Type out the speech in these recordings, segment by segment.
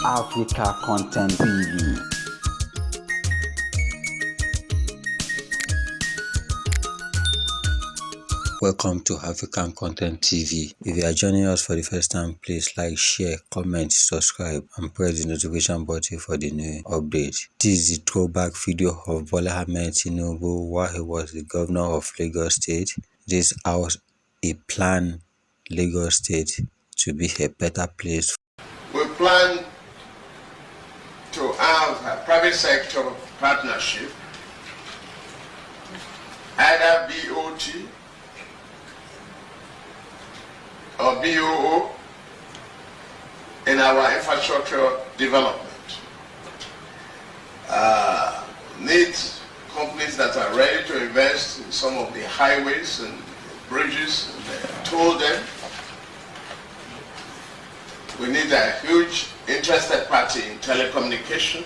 Africa Content TV. Welcome to African Content TV. If you are joining us for the first time, please like, share, comment, subscribe, and press the notification button for the new update. This is the throwback video of Bola Tinubu while he was the governor of Lagos State. This house he planned Lagos State to be a better place. We plan to have a private sector partnership, either BOT or BOO in our infrastructure development. Need companies that are ready to invest in some of the highways and bridges and toll them. We need a huge interested party in telecommunication.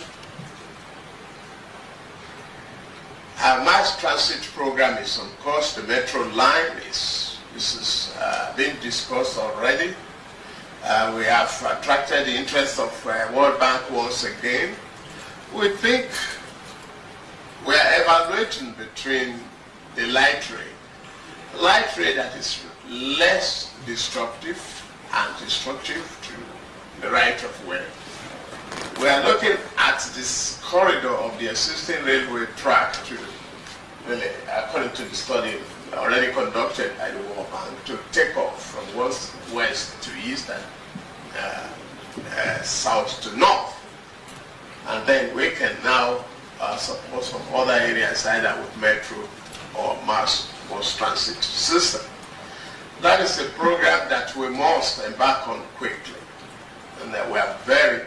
Our mass transit program is on course. The metro line is being discussed already. We have attracted the interest of World Bank once again. We think we are evaluating between the light rail that is less disruptive and destructive to the right of way. We are looking at this corridor of the existing railway track to really, according to the study already conducted by the World Bank, to take off from west to east and south to north. And then we can now support some other areas either with metro or mass transit system. That is a program that we must embark on quickly, and that we are very